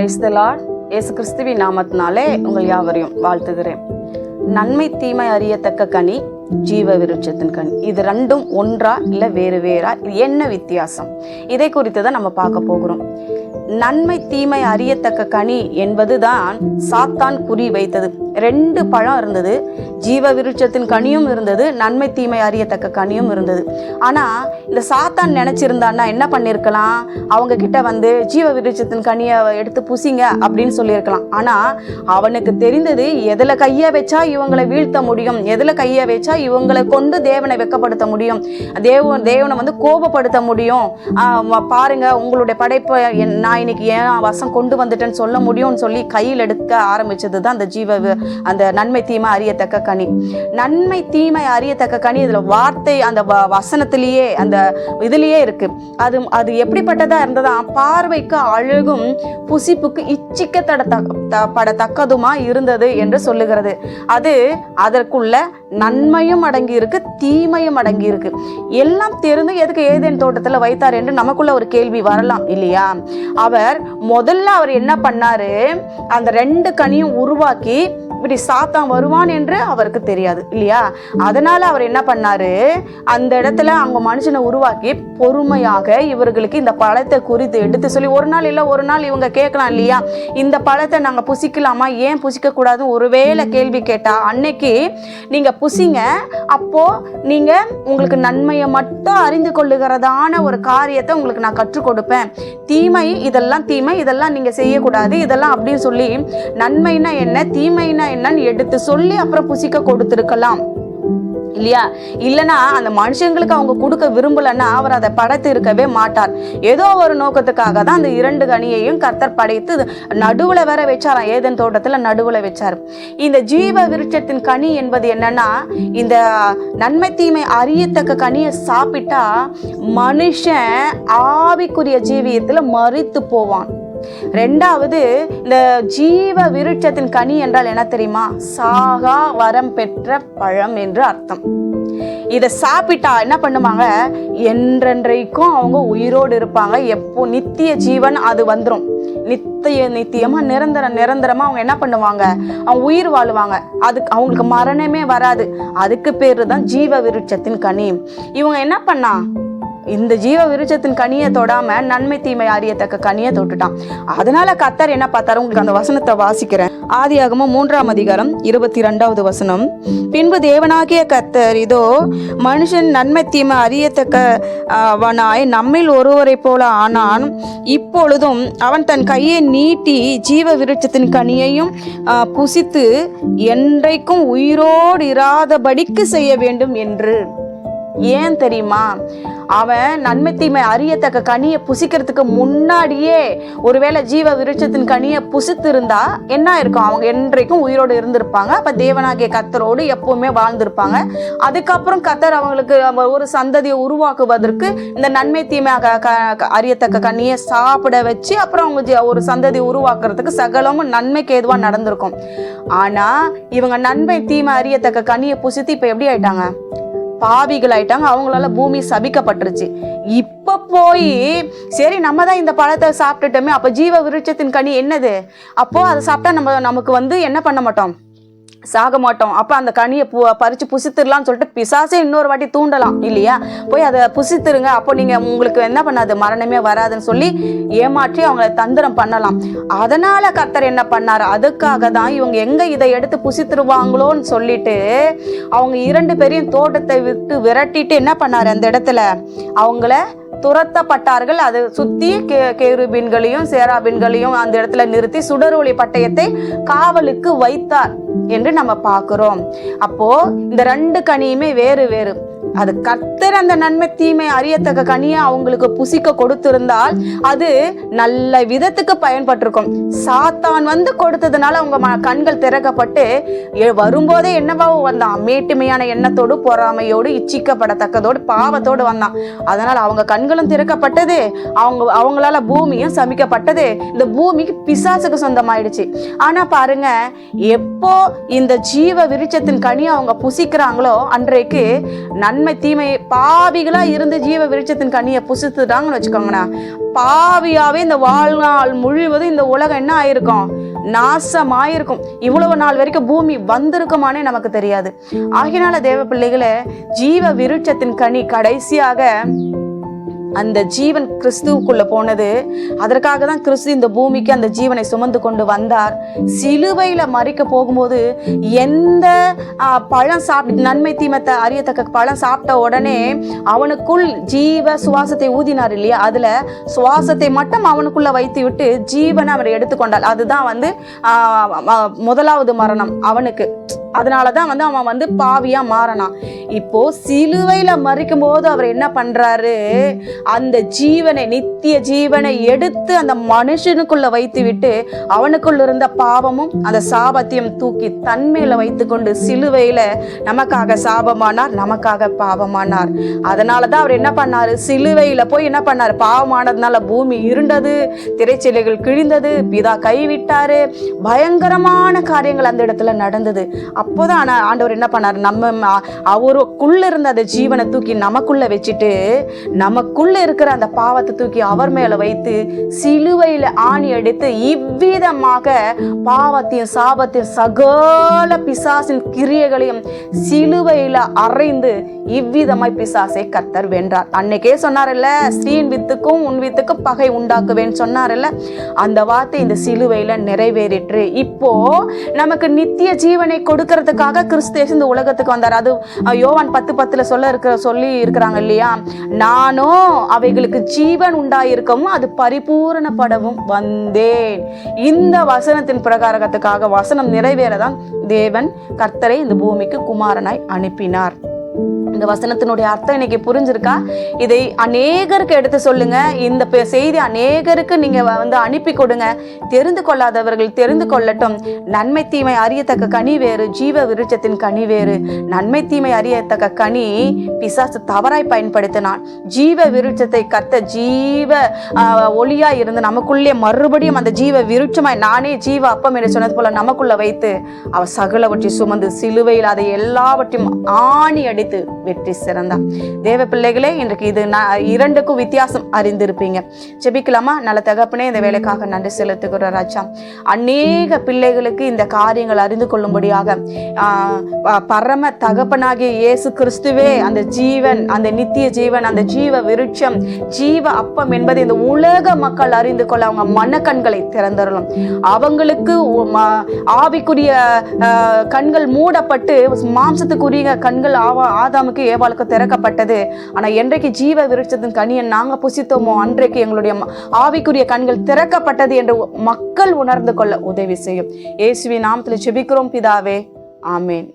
Praise the Lord. இயேசு கிறிஸ்துவின் நாமத்தினாலே உங்கள் யாவரையும் வாழ்த்துகிறேன். நன்மை தீமை அறியத்தக்க கனி, ஜீவ விருட்சத்தின் கனி, இது ரெண்டும் ஒன்றா இல்லை வேறு வேறா? இது என்ன வித்தியாசம்? இதை குறித்து தான் நம்ம பார்க்க போகிறோம். நன்மை தீமை அறியத்தக்க கனி என்பதுதான் சாத்தான் குறி வைத்தது. 2 பழம் இருந்தது, ஜீவ விருட்சத்தின் கனியும் இருந்தது, நன்மை தீமை அறியத்தக்க கனியும் இருந்தது. ஆனா இந்த சாத்தான் நினைச்சிருந்தான்னா என்ன பண்ணிருக்கலாம்? அவங்க கிட்ட வந்து ஜீவ விருட்சத்தின் கனியை எடுத்து புசிங்க அப்படின்னு சொல்லியிருக்கலாம். ஆனா அவனுக்கு தெரிந்தது எதுல கைய வச்சா இவங்களை வீழ்த்த முடியும், எதுல கைய வச்சா இவங்களை கொண்டு தேவனை வெக்கப்படுத்த முடியும், தேவனை வந்து கோபப்படுத்த முடியும். பாருங்க, உங்களுடைய படைப்பை நான் இன்னைக்கு ஏன் வசம் கொண்டு வந்துட்டேன்னு சொல்ல முடியும்னு சொல்லி கையில் எடுக்க ஆரம்பிச்சது தான் அந்த நன்மை தீமை அறியத்தக்க கனி. நன்மை தீமை அறியத்தக்க கனி, இதுல வார்த்தை அந்த வசனத்திலேயே அந்த இதுலயே இருக்கு. அது எப்படிப்பட்டதா இருந்ததா? பார்வைக்கு அழகும் புசிப்புக்கு இச்சிக்கப்படத்தக்கதுமா இருந்தது என்று சொல்லுகிறது. அதற்குள்ள நன்மையும் அடங்கி இருக்கு, தீமையும் அடங்கி இருக்கு. எல்லாம் தெரிந்து எதுக்கு ஏதேன் தோட்டத்துல வைத்தார் என்று நமக்குள்ள ஒரு கேள்வி வரலாம் இல்லையா? முதல்ல அவர் என்ன பண்ணாரு? அந்த 2 கனியும் உருவாக்கி இப்படி சாத்தான் வருவான் என்று அவருக்கு தெரியாது இல்லையா? அதனால அவர் என்ன பண்ணாரு? அந்த இடத்துல அவங்க மனுஷனை உருவாக்கி பொறுமையாக இவர்களுக்கு இந்த பழத்தை குறித்து எடுத்து சொல்லி, ஒரு நாள் இல்லை ஒரு நாள் இவங்க கேட்கலாம் இல்லையா, இந்த பழத்தை நாங்க புசிக்கலாமா, ஏன் புசிக்க கூடாதுன்னு ஒருவேளை கேள்வி கேட்டா, அன்னைக்கு நீங்க புசிங்க, அப்போ நீங்க உங்களுக்கு நன்மையை மட்டும் அறிந்து கொள்ளுகிறதான ஒரு காரியத்தை உங்களுக்கு நான் கற்றுக் கொடுப்பேன். தீமை இதெல்லாம் தீமை, இதெல்லாம் நீங்க செய்யக்கூடாது, இதெல்லாம் அப்படின்னு சொல்லி நன்மைனா என்ன தீமைனா என்னன்னு எடுத்து சொல்லி அப்புறம் புசிக்க கொடுத்திருக்கலாம் இல்லையா? இல்லைன்னா அந்த மனுஷங்களுக்கு அவங்க கொடுக்க விரும்பலன்னா அவர் அதை படைத்து இருக்கவே மாட்டார். ஏதோ ஒரு நோக்கத்துக்காக தான் அந்த 2 கனியையும் கர்த்தர் படைத்து நடுவுல வேற வச்சாராம். ஏதேன் தோட்டத்துல நடுவுல வச்சாரு. இந்த ஜீவ விருட்சத்தின் கனி என்பது என்னன்னா, இந்த நன்மை தீமை அறியத்தக்க கனியை சாப்பிட்டா மனுஷன் ஆவிக்குரிய ஜீவியத்துல மரித்து போவான். 2வது, இந்த ஜீவ விருட்சத்தின் கனி என்றால் என்ன தெரியுமா? சாகா வரம் பெற்ற பழம் என்று அர்த்தம். இதை சாப்பிட்டா என்ன பண்ணுவாங்க? என்றென்றைக்கும் அவங்க உயிரோடு இருப்பாங்க. எப்போ நித்திய ஜீவன் அது வந்துடும். நித்தியமா நிரந்தரமா அவங்க என்ன பண்ணுவாங்க? அவங்க உயிர் வாழுவாங்க. அதுக்கு அவங்களுக்கு மரணமே வராது. அதுக்கு பேரு தான் ஜீவ விருட்சத்தின் கனி. இவங்க என்ன பண்ணா? இந்த ஜீவ விருட்சத்தின் கனியை தொடாம நன்மை தீமை அறியத்தக்க கனியை தொட்டுட்டான். அதனால கர்த்தர் என்ன பார்த்தாரு? உங்களுக்கு அந்த வசனத்தை வாசிக்கிறேன். ஆதியாகமம் 3ஆம் அதிகாரம் 22வது வசனம். பின்பு தேவனாகிய கர்த்தர், இதோ மனுஷன் நன்மை தீமை அறியத்தக்கவனாய் நம்மில் ஒருவரை போல ஆனான். இப்பொழுதும் அவன் தன் கையை நீட்டி ஜீவ விருட்சத்தின் கனியையும் புசித்து என்றைக்கும் உயிரோடு இராதபடிக்கு செய்ய வேண்டும் என்று. ஏன் தெரியுமா? அவன் நன்மை தீமை அறியத்தக்க கனியை புசிக்கிறதுக்கு முன்னாடியே ஒருவேளை ஜீவ விருட்சத்தின் கனியை புசித்து இருந்தா என்ன இருக்கும்? அவங்க என்றைக்கும் உயிரோடு இருந்திருப்பாங்க. அப்ப தேவனாகிய கர்த்தரோடு எப்பவுமே வாழ்ந்திருப்பாங்க. அதுக்கப்புறம் கர்த்தர் அவங்களுக்கு ஒரு சந்ததியை உருவாக்குவதற்கு இந்த நன்மை தீமை அறியத்தக்க கனியை சாப்பிட வச்சு அப்புறம் அவங்க ஒரு சந்ததி உருவாக்குறதுக்கு சகலமும் நன்மைக்கு ஏதுவா நடந்திருக்கும். ஆனா இவங்க நன்மை தீமை அறியத்தக்க கனியை புசித்து இப்ப எப்படி ஆயிட்டாங்க? பாவிகள் ஆயிட்டாங்க. அவங்களால பூமி சபிக்கப்பட்டுருச்சு. இப்ப போய் சரி நம்ம தான் இந்த பழத்தை சாப்பிட்டுட்டோமே, அப்ப ஜீவ விருட்சத்தின் கனி என்னது? அப்போ அதை சாப்பிட்டா நமக்கு வந்து என்ன பண்ண மாட்டோம்? சாக மாட்டோம். அப்ப அந்த கனியை பறிச்சு புசித்துடலாம்னு சொல்லிட்டு பிசாசே இன்னொரு வாட்டி தூண்டலாம் இல்லையா? போய் அதை புசித்துருங்க, அப்போ நீங்க உங்களுக்கு என்ன பண்ணாது? மரணமே வராதுன்னு சொல்லி ஏமாற்றி அவங்களை தந்திரம் பண்ணலாம். அதனால கர்த்தர் என்ன பண்ணாரு? அதுக்காக தான் இவங்க எங்க இதை எடுத்து புசித்துருவாங்களோன்னு சொல்லிட்டு அவங்க 2 பேரையும் தோட்டத்தை விட்டு விரட்டிட்டு என்ன பண்ணாரு? அந்த இடத்துல அவங்கள துரத்தப்பட்டார்கள். அதை சுத்தி கேருபீன்களையும் சேராபீன்களையும் அந்த இடத்துல நிறுத்தி சுடரொளி பட்டயத்தை காவலுக்கு வைத்தார் என்று நம்ம பார்க்கிறோம். அப்போ இந்த 2 கனியுமே வேறு வேறு. அது கர்த்தர் அந்த நன்மை தீமை அறியத்தக்க கனியை அவங்களுக்கு புசிக்க கொடுத்திருந்தால் அது நல்ல விதத்துக்கு பயன்பட்டிருக்கும். சாத்தான் வந்து கொடுத்ததுனால அவங்க கண்கள் திறக்கப்பட்டு வரும்போதே என்னவாவோ வந்தான்? மேட்டுமையான எண்ணத்தோடு, பொறாமையோடு, இச்சிக்கப்படத்தக்கதோடு, பாவத்தோடு வந்தான். அதனால அவங்க கண்களும் திறக்கப்பட்டது, அவங்களால பூமியும் சமிக்கப்பட்டது. இந்த பூமிக்கு பிசாசுக்கு சொந்தமாயிடுச்சு. ஆனா பாருங்க, எப்போ இந்த ஜீவ விருட்சத்தின் கனியை அவங்க புசிக்கிறாங்களோ அன்றைக்கு நன்மை தீமையை பாவிகளா இருந்து ஜீவ விருட்சத்தின் கனியை புசித்துட்டாங்கன்னு வச்சுக்கோங்கண்ணா, பாவியாவே இந்த வாழ்நாள் முழுவதும் இந்த உலகம் என்ன ஆயிருக்கும், நாசமாயிருக்கும். இவ்வளவு நாள் வரைக்கும் பூமி வந்திருக்குமானே நமக்கு தெரியாது. ஆகினால தேவ பிள்ளைகளை, ஜீவ விருட்சத்தின் கனி கடைசியாக அந்த ஜீவன் கிறிஸ்துவுக்குள்ள போனது. அதற்காக தான் கிறிஸ்து இந்த பூமிக்கு அந்த ஜீவனை சுமந்து கொண்டு வந்தார். சிலுவையில மறிக்க போகும்போது எந்த பழம் சாப்பிட்டு நன்மை தீமத்தை அறியத்தக்க பழம் சாப்பிட்ட உடனே அவனுக்குள் ஜீவ சுவாசத்தை ஊதினார் இல்லையா, அதுல சுவாசத்தை மட்டும் அவனுக்குள்ள வைத்து விட்டு ஜீவனை அவர் எடுத்துக்கொண்டார். அதுதான் முதலாவது மரணம் அவனுக்கு. அதனாலதான் அவன் பாவியா மாறனான். இப்போ சிலுவையில மறிக்கும் போது அவர் என்ன பண்றாரு, அந்த ஜீவனை, நித்திய ஜீவனை எடுத்து அந்த மனுஷனுக்குள்ள வைத்து விட்டு அவனுக்குள்ள இருந்த பாவமும் அந்த சாபத்தையும் தூக்கி தன்மையில வைத்து கொண்டு சிலுவையில நமக்காக சாபமானார், நமக்காக பாவமானார். அதனாலதான் அவர் என்ன பண்ணாரு, சிலுவையில போய் என்ன பண்ணாரு, பாவமானதுனால பூமி இருண்டது, திரைச்சிலைகள் கிழிந்தது, பிதா கைவிட்டாரு, பயங்கரமான காரியங்கள் அந்த இடத்துல நடந்தது. அப்போதான் ஆண்டவர் என்ன பண்ணாரு, அவருக்குள்ள இருந்த அந்த ஜீவனை தூக்கி நமக்குள்ள வச்சுட்டு நமக்குள்ள இருக்கிற அந்த பாவத்தை தூக்கி அவர் மேல வைத்து சிலுவையில ஆணி அடித்து இவ்விதமாக பாவத்தையும் சாபத்தையும் சகல பிசாசின் கிரியைகளையும் சிலுவையில அறைந்து இவ்விதமாய் பிசாசை கர்த்தர் வென்றார். அன்னைக்கே சொன்னார்ல, ஸ்ரீன் வித்துக்கும் உன் வித்துக்கும் பகை உண்டாக்குவேன்னு சொன்னார்ல, அந்த வார்த்தை இந்த சிலுவையில நிறைவேறிற்று. இப்போ நமக்கு நித்திய ஜீவனை கொடுக்கறதுக்காக கிறிஸ்து இந்த உலகத்துக்கு வந்தார். அது யோவான் 10:10 சொல்லி இருக்கிறாங்க இல்லையா, நானும் அவைகளுக்கு ஜீவன் உண்டாயிருக்கவும் அது பரிபூரணப்படவும் வந்தேன். இந்த வசனத்தின் பிரகாரத்துக்காக வசனம் நிறைவேறதான் தேவன் கர்த்தரை இந்த பூமிக்கு குமாரனாய் அனுப்பினார். இந்த வசனத்தினுடைய அர்த்தம் இன்னைக்கு புரிஞ்சிருக்கா? இதை அநேகருக்கு எடுத்து சொல்லுங்க. இந்த செய்தி அநேகருக்கு நீங்க அனுப்பி கொடுங்க. தெரிந்து கொள்ளாதவர்கள் தெரிந்து கொள்ளட்டும். நன்மை தீமை அறியத்தக்க கனி வேறு, ஜீவ விருட்சத்தின் கனி வேறு. நன்மை தீமை அறியத்தக்க கனி பிசாசு தவறாய் பயன்படுத்தினான். ஜீவ விருட்சத்தை கர்த்த ஜீவ ஒளியா இருந்து நமக்குள்ளே மறுபடியும் அந்த ஜீவ விருட்சமாய், நானே ஜீவ அப்பம் என்று சொன்னது போல நமக்குள்ள வைத்து அவர் சகலவற்றை சுமந்து சிலுவையில் அதை எல்லாவற்றையும் ஆணி அடித்து வெற்றி சிறந்தான். தேவ பிள்ளைகளே, இன்றைக்கு இது இரண்டுக்கும் வித்தியாசம் அறிந்திருப்பீங்க. ஜெபிக்கலாமா? நல்ல தகப்பனே, இந்த வேலைக்காக நன்றி செலுத்துகிற ராஜா. அநேக பிள்ளைகளுக்கு இந்த காரியங்கள் அறிந்து கொள்ளும்படியாக பரம தகப்பனாகிய இயேசு கிறிஸ்துவே அந்த ஜீவன், அந்த நித்திய ஜீவன், அந்த ஜீவ விருட்சம், ஜீவ அப்பம் என்பதை இந்த உலக மக்கள் அறிந்து கொள்ள அவங்க மனக்கண்களை திறந்தரலும். அவங்களுக்கு ஆவிக்குரிய கண்கள் மூடப்பட்டு மாம்சத்துக்குரிய கண்கள் ஆதாமுக்கு ஏவாளுக்கு திறக்கப்பட்டது. ஆனா என்றைக்கு ஜீவ விருட்சத்தின் கனியை நாங்க புசித்தோமோ அன்றைக்கு எங்களுடைய ஆவிக்குரிய கண்கள் திறக்கப்பட்டது என்று மக்கள் உணர்ந்து கொள்ள உதவி செய்யும். இயேசுவின் நாமத்தில் ஜெபிக்கிறோம் பிதாவே, ஆமேன்.